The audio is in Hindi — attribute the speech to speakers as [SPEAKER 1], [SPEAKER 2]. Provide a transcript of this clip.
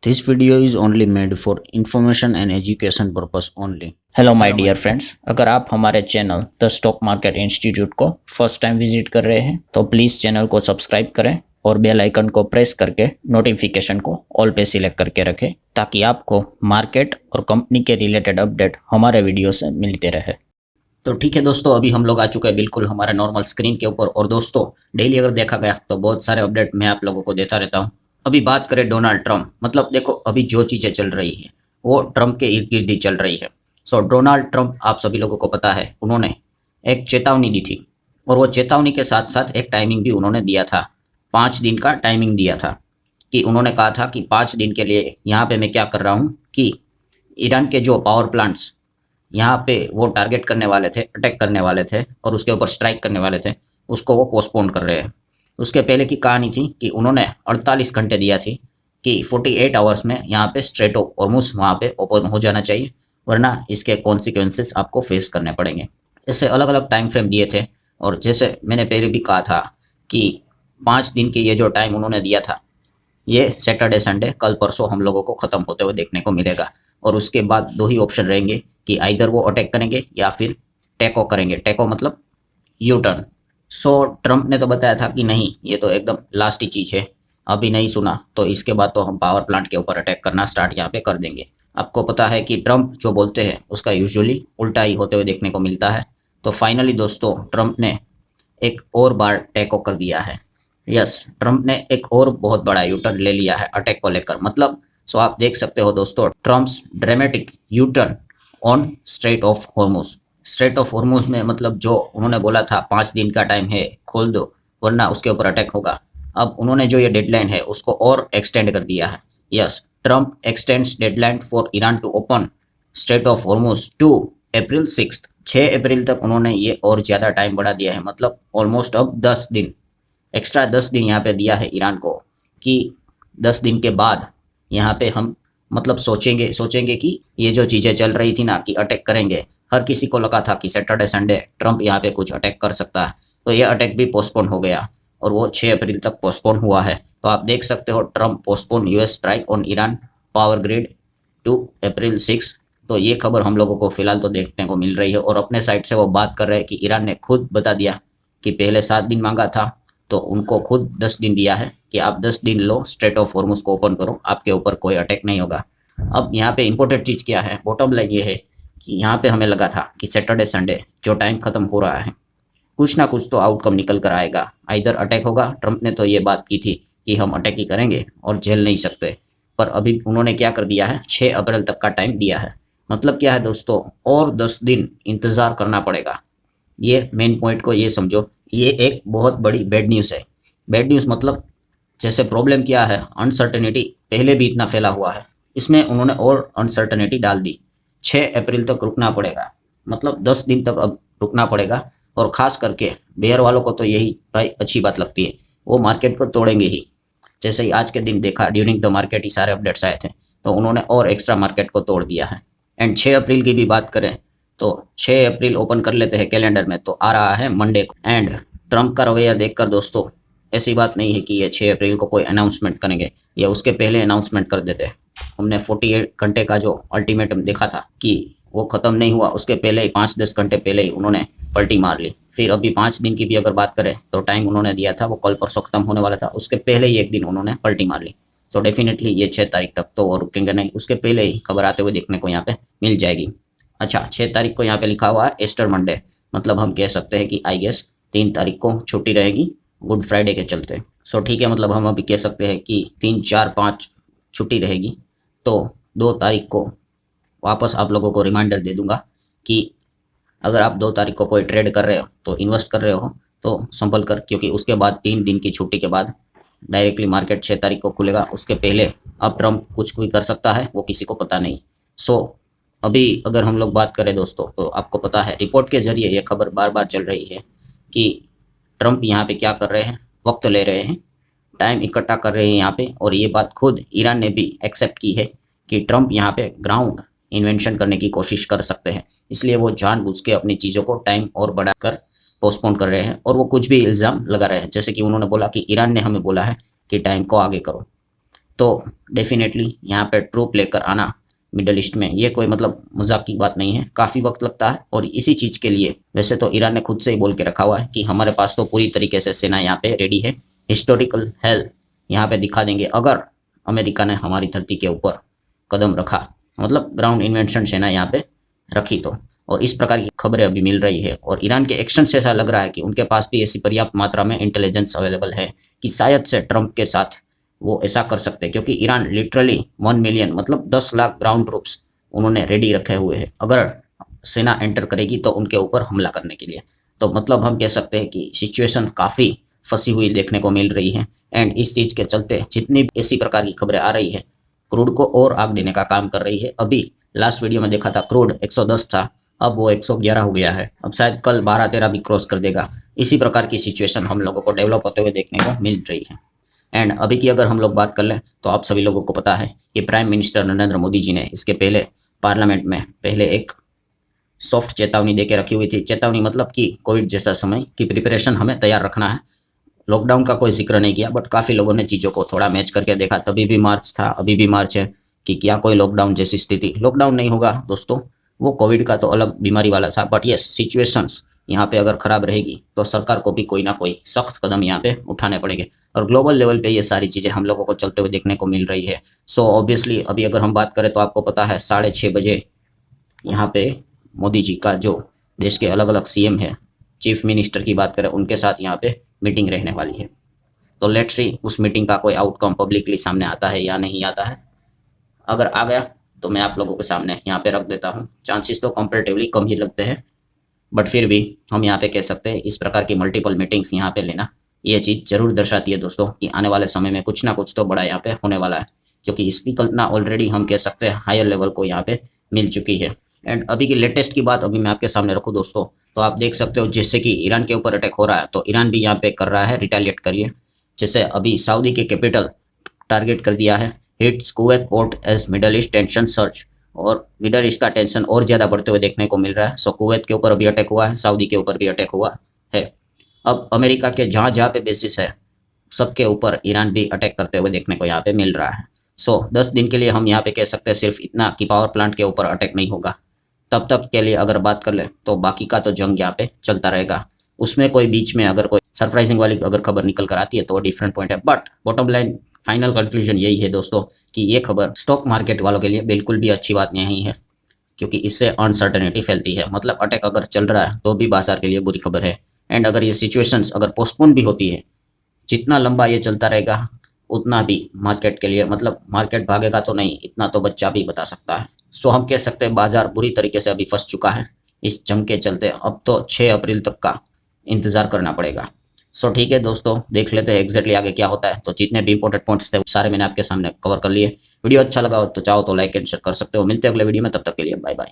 [SPEAKER 1] This video is only made for information and education purpose only. Hello my dear friends, अगर आप हमारे channel the stock market institute को फर्स्ट टाइम विजिट कर रहे हैं तो प्लीज़ चैनल को सब्सक्राइब करें और बेल आइकन को प्रेस करके नोटिफिकेशन को ऑल पे सिलेक्ट करके रखें ताकि आपको मार्केट और कंपनी के रिलेटेड अपडेट हमारे वीडियो से मिलते रहे। तो ठीक है दोस्तों, अभी हम लोग आ चुके हैं बिल्कुल हमारे नॉर्मल स्क्रीन के ऊपर। और दोस्तों, डेली अगर देखा गया तो बहुत सारे अपडेट मैं आप लोगों को देता रहता हूँ। अभी बात करें डोनाल्ड ट्रंप, मतलब देखो अभी जो चीज़ें चल रही है वो ट्रंप के इर्द गिर्द ही चल रही है। सो डोनाल्ड ट्रंप, आप सभी लोगों को पता है, उन्होंने एक चेतावनी दी थी और वो चेतावनी के साथ साथ एक टाइमिंग भी उन्होंने दिया था। 5 दिन का टाइमिंग दिया था कि उन्होंने कहा था कि 5 दिन के लिए यहाँ पे मैं क्या कर रहा हूँ कि ईरान के जो पावर प्लांट्स यहाँ पे वो टारगेट करने वाले थे, अटैक करने वाले थे और उसके ऊपर स्ट्राइक करने वाले थे, उसको वो पोस्टपोन कर रहे हैं। उसके पहले की कहानी थी कि उन्होंने 48 घंटे दिया थी कि 48 आवर्स में यहाँ पे स्ट्रेट ऑफ हॉर्मुज वहाँ पे ओपन हो जाना चाहिए, वरना इसके कॉन्सिक्वेंसेस आपको फेस करने पड़ेंगे। इससे अलग अलग टाइम फ्रेम दिए थे और जैसे मैंने पहले भी कहा था कि 5 दिन की ये जो टाइम उन्होंने दिया था, ये सैटरडे संडे कल परसों हम लोगों को ख़त्म होते हुए देखने को मिलेगा। और उसके बाद 2 ही ऑप्शन रहेंगे कि आइदर वो अटैक करेंगे या फिर टेको करेंगे। टेको मतलब यू टर्न। सो ट्रंप ने तो बताया था कि नहीं, ये तो एकदम लास्ट ही चीज़ है, अभी नहीं सुना तो इसके बाद तो हम पावर प्लांट के ऊपर अटैक करना स्टार्ट यहाँ पे कर देंगे। आपको पता है कि ट्रंप जो बोलते हैं उसका यूजुअली उल्टा ही होते हुए देखने को मिलता है। तो फाइनली दोस्तों, ट्रंप ने एक और बार टेक कर दिया है। यस, ट्रंप ने एक और बहुत बड़ा यू टर्न ले लिया है अटैक को लेकर। मतलब सो आप देख सकते हो दोस्तों, Trump's dramatic U turn on straight of Hormuz. Straight of Hormuz में मतलब जो उन्होंने बोला था 5 दिन का टाइम है, खोल दो वरना उसके ऊपर अटैक होगा, अब उन्होंने जो ये डेडलाइन है उसको और एक्सटेंड कर दिया है। Yes, Trump extends deadline for Iran to open Strait of Hormuz to April 6 April तक उन्होंने ये और ज़्यादा टाइम बढ़ा दिया है। मतलब ऑलमोस्ट अब 10 दिन एक्स्ट्रा 10 दिन यहाँ पे दिया है ईरान को कि 10 दिन के बाद यहाँ पे हम मतलब सोचेंगे कि ये जो चीज़ें चल रही थी ना कि अटैक करेंगे, हर किसी को लगा था कि सैटरडे संडे ट्रंप यहाँ पे कुछ अटैक कर सकता है, तो ये अटैक भी पोस्टपोन हो गया और वो 6 अप्रैल तक पोस्टपोन हुआ है। तो आप देख सकते हो, Trump postpone US strike on Iran power grid to April 6। तो ये खबर हम लोगों को फिलहाल तो देखने को मिल रही है और अपने साइड से वो बात कर रहे हैं कि ईरान ने खुद बता दिया कि पहले 7 दिन मांगा था तो उनको खुद 10 दिन दिया है कि आप 10 दिन लो, स्ट्रेट ऑफ हॉर्मुज को ओपन करो, आपके ऊपर कोई अटैक नहीं होगा। अब यहाँ पे इंपॉर्टेंट चीज़ क्या है, बॉटम लाइन ये है कि यहाँ पे हमें लगा था कि सैटरडे संडे जो टाइम खत्म हो रहा है, कुछ ना कुछ तो आउटकम निकल कर आएगा, आइदर अटैक होगा। ट्रंप ने तो ये बात की थी कि हम अटैक ही करेंगे और झेल नहीं सकते, पर अभी उन्होंने क्या कर दिया है, 6 अप्रैल तक का टाइम दिया है। मतलब क्या है दोस्तों, और 10 दिन इंतज़ार करना पड़ेगा। ये मेन पॉइंट को ये समझो, ये एक बहुत बड़ी बैड न्यूज़ है। बैड न्यूज़ मतलब जैसे प्रॉब्लम क्या है, अनसर्टेनिटी पहले भी इतना फैला हुआ है, इसमें उन्होंने और अनसर्टेनिटी डाल दी। 6 अप्रैल तक रुकना पड़ेगा, मतलब 10 दिन तक अब रुकना पड़ेगा। और ख़ास करके बेयर वालों को तो यही भाई अच्छी बात लगती है, वो मार्केट को तोड़ेंगे ही। जैसे ही आज के दिन देखा, ड्यूरिंग द मार्केट ही सारे अपडेट्स आए थे, तो उन्होंने और एक्स्ट्रा मार्केट को तोड़ दिया है। एंड 6 अप्रैल की भी बात करें तो 6 अप्रैल ओपन कर लेते हैं कैलेंडर में, तो आ रहा है मंडे को। एंड ट्रंप का रवैया देखकर दोस्तों, ऐसी बात नहीं है कि ये 6 अप्रैल को कोई अनाउंसमेंट करेंगे या उसके पहले अनाउंसमेंट कर देते हैं। हमने 48 घंटे का जो अल्टीमेटम देखा था कि वो ख़त्म नहीं हुआ, उसके पहले ही 5-10 घंटे पहले ही उन्होंने पलटी मार ली। फिर अभी 5 दिन की भी अगर बात करें तो टाइम उन्होंने दिया था, वो कल परसों ख़त्म होने वाला था, उसके पहले ही एक दिन उन्होंने पलटी मार ली। सो डेफिनेटली ये 6 तारीख तक तो वो रुकेंगे नहीं, उसके पहले ही खबर आते हुए देखने को यहाँ पे मिल जाएगी। अच्छा, 6 तारीख को यहाँ पे लिखा हुआ है ईस्टर मंडे, मतलब हम कह सकते हैं कि आई गेस 3 तारीख को छुट्टी रहेगी गुड फ्राइडे के चलते। सो ठीक है, मतलब हम अभी कह सकते हैं कि 3, 4, 5 छुट्टी रहेगी। तो 2 तारीख को वापस आप लोगों को रिमाइंडर दे दूंगा कि अगर आप 2 तारीख को कोई ट्रेड कर रहे हो तो इन्वेस्ट कर रहे हो तो संभल कर, क्योंकि उसके बाद 3 दिन की छुट्टी के बाद डायरेक्टली मार्केट 6 तारीख को खुलेगा। उसके पहले अब ट्रंप कुछ भी कर सकता है, वो किसी को पता नहीं। सो अभी अगर हम लोग बात करें दोस्तों, तो आपको पता है रिपोर्ट के जरिए ये खबर बार बार चल रही है कि ट्रंप यहाँ पे क्या कर रहे हैं, वक्त ले रहे हैं, टाइम इकट्ठा कर रहे हैं यहाँ पे। और ये बात खुद ईरान ने भी एक्सेप्ट की है कि ट्रंप यहाँ पे ग्राउंड इन्वेंशन करने की कोशिश कर सकते हैं, इसलिए वो जानबूझ के अपनी चीज़ों को टाइम और बढ़ाकर पोस्टपोन कर रहे हैं। और वो कुछ भी इल्ज़ाम लगा रहे हैं, जैसे कि उन्होंने बोला कि ईरान ने हमें बोला है कि टाइम को आगे करो। तो डेफिनेटली यहाँ पे ट्रूप लेकर आना मिडल ईस्ट में, ये कोई मतलब मजाक की बात नहीं है, काफ़ी वक्त लगता है। और इसी चीज़ के लिए वैसे तो ईरान ने खुद से ही बोल के रखा हुआ है कि हमारे पास तो पूरी तरीके से सेना यहाँ पे रेडी है, हिस्टोरिकल हेल्थ यहाँ पे दिखा देंगे अगर अमेरिका ने हमारी धरती के ऊपर कदम रखा, मतलब ग्राउंड इन्वेंशन सेना यहाँ पे रखी तो। और इस प्रकार की खबरें अभी मिल रही है और ईरान के एक्शन से ऐसा लग रहा है कि उनके पास भी ऐसी पर्याप्त मात्रा में इंटेलिजेंस अवेलेबल है कि शायद से ट्रंप के साथ वो ऐसा कर सकते हैं, क्योंकि ईरान लिटरली 1 मिलियन मतलब 10 लाख ग्राउंड ट्रूप्स उन्होंने रेडी रखे हुए हैं अगर सेना एंटर करेगी तो उनके ऊपर हमला करने के लिए। तो मतलब हम कह सकते हैं कि सिचुएशन काफ़ी फंसी हुई देखने को मिल रही है। एंड इस चीज़ के चलते जितनी भी ऐसी प्रकार की खबरें आ रही है क्रूड को और आग देने का काम कर रही है। अभी लास्ट वीडियो में देखा था क्रूड 110 था, अब वो 111 हो गया है, अब शायद कल 12-13 भी क्रॉस कर देगा। इसी प्रकार की सिचुएशन हम लोगों को डेवलप होते हुए देखने को मिल रही है। एंड अभी की अगर हम लोग बात कर लें तो आप सभी लोगों को पता है कि प्राइम मिनिस्टर नरेंद्र मोदी जी ने इसके पहले पार्लियामेंट में पहले एक सॉफ्ट चेतावनी दे के रखी हुई थी। चेतावनी मतलब कि कोविड जैसा समय की प्रिपरेशन हमें तैयार रखना है। लॉकडाउन का कोई जिक्र नहीं किया, बट काफ़ी लोगों ने चीज़ों को थोड़ा मैच करके देखा। तभी भी मार्च था, अभी भी मार्च है, कि क्या कोई लॉकडाउन जैसी स्थिति। लॉकडाउन नहीं होगा दोस्तों, वो कोविड का तो अलग बीमारी वाला था, बट यस सिचुएशंस यहाँ पे अगर खराब रहेगी तो सरकार को भी कोई ना कोई सख्त कदम यहाँ पे उठाने पड़ेंगे। और ग्लोबल लेवल पे ये सारी चीज़ें हम लोगों को चलते हुए देखने को मिल रही है। सो ऑब्वियसली अभी अगर हम बात करें तो आपको पता है 6:30 बजे यहाँ पे मोदी जी का जो देश के अलग अलग सीएम है, चीफ मिनिस्टर की बात करें, उनके साथ यहाँ पे मीटिंग रहने वाली है। तो लेट्स सी उस मीटिंग का कोई आउटकम पब्लिकली सामने आता है या नहीं आता है। अगर आ गया तो मैं आप लोगों के सामने यहाँ पे रख देता हूँ। चांसेस तो कंपेरेटिवली कम ही लगते हैं, बट फिर भी हम यहाँ पे कह सकते हैं इस प्रकार की मल्टीपल मीटिंग्स यहाँ पे लेना ये चीज़ जरूर दर्शाती है दोस्तों कि आने वाले समय में कुछ ना कुछ तो बड़ा यहाँ पे होने वाला है, क्योंकि इसकी कल्पना ऑलरेडी हम कह सकते हैं हायर लेवल को यहाँ पे मिल चुकी है। एंड अभी की लेटेस्ट की बात अभी मैं आपके सामने रखूँ दोस्तों, तो आप देख सकते हो जैसे कि ईरान के ऊपर अटैक हो रहा है तो ईरान भी यहाँ पे कर रहा है रिटेलिएट करिए। जैसे अभी सऊदी के कैपिटल टारगेट कर दिया है, hits Kuwait port as Middle East tension search, और मिडल ईस्ट का टेंशन और ज़्यादा बढ़ते हुए देखने को मिल रहा है। सो कुवैत के ऊपर अभी अटैक हुआ है, सऊदी के ऊपर भी अटैक हुआ है। अब अमेरिका के जहाँ जहाँ पे बेसिस है सबके ऊपर ईरान भी अटैक करते हुए देखने को यहाँ पे मिल रहा है। सो 10 दिन के लिए हम यहाँ पे कह सकते हैं सिर्फ इतना कि पावर प्लांट के ऊपर अटैक नहीं होगा। तब तक के लिए अगर बात कर ले तो बाकी का तो जंग यहाँ पे चलता रहेगा। उसमें कोई बीच में अगर कोई सरप्राइजिंग वाली अगर खबर निकल कर आती है तो डिफरेंट पॉइंट है, but bottom line final conclusion यही है दोस्तों कि ये खबर स्टॉक मार्केट वालों के लिए बिल्कुल भी अच्छी बात नहीं है, क्योंकि इससे अनसर्टेनिटी फैलती है। मतलब अटैक अगर चल रहा है तो भी बाजार के लिए बुरी खबर है। एंड अगर ये सिचुएशंस अगर पोस्टपोन भी होती है, जितना लंबा ये चलता रहेगा उतना भी मार्केट के लिए, मतलब मार्केट भागेगा तो नहीं, इतना तो बच्चा भी बता सकता है। सो हम कह सकते हैं बाजार बुरी तरीके से अभी फंस चुका है इस जंग के चलते। अब तो 6 अप्रैल तक का इंतजार करना पड़ेगा। सो ठीक है दोस्तों, देख लेते हैं एग्जैक्टली आगे क्या होता है। तो जितने भी इंपॉर्टेंट पॉइंट्स थे सारे मैंने आपके सामने कवर कर लिए। वीडियो अच्छा लगा हो तो चाहो तो लाइक एंड शेयर कर सकते हो। मिलते हैं अगले वीडियो में, तब तक के लिए बाय बाय।